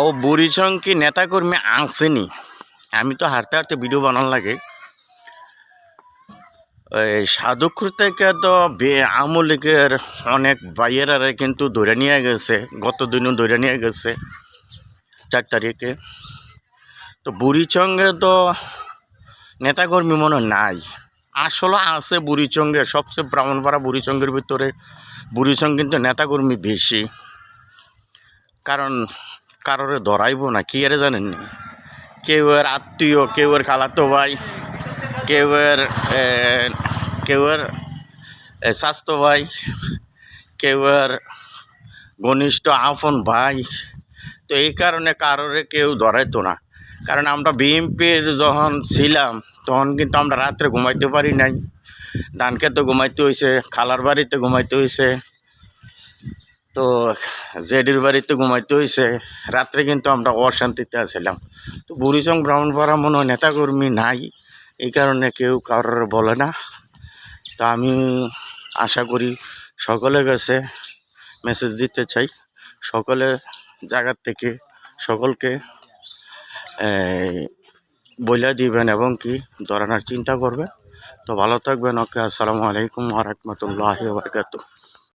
ও বুড়িচং কি নেতাকর্মী আসেনি। আমি তো হাঁটতে হাঁটতে ভিডিও বানান লাগে। ওই সাধুপুর থেকে তো আওয়ামী লীগের অনেক ভাইয়েরা কিন্তু ধরে নিয়ে গেছে, গত দিনও ধরে নিয়ে গেছে 4 তারিখে। তো বুড়িচঙ্গে তো নেতাকর্মী মনে নাই, আসলে আছে বুড়িচঙ্গে। সবচেয়ে ব্রাহ্মণপাড়া বুড়িচঙ্গের ভিতরে বুড়িচং কিন্তু নেতাকর্মী বেশি, কারণ কারোর ধরাইব না কি আরে জানেন নি। কেউ এর আত্মীয়, কেউ এর খালাতো ভাই, কেউ এর স্বাস্থ্য ভাই, কেউ এর ঘনিষ্ঠ আপন ভাই। তো এই কারণে কারোরে কেউ ধরাইতো না। কারণ আমরা বিএনপির যখন ছিলাম তখন কিন্তু আমরা রাত্রে ঘুমাইতে পারি নাই, ধান খেতে ঘুমাইতে হয়েছে, খালার বাড়িতে ঘুমাইতে হয়েছে, তো জেডির বাড়িতে ঘুমাইতে হয়েছে। রাত্রে কিন্তু আমরা অশান্তিতে আসছিলাম। তো বুড়িচং ব্রাহ্মণপাড়া মনে হয় নেতাকর্মী নাই, এই কারণে কেউ কারোর বলে না। তা আমি আশা করি সকলের কাছে মেসেজ দিতে চাই, সকলে জায়গার থেকে সকলকে বলে দিবেন এবং কি ধরানোর চিন্তা করবেন। তো ভালো থাকবেন। ওকে, আসসালামু আলাইকুম ওয়া রাহমাতুল্লাহি ওয়া বারাকাতুহু।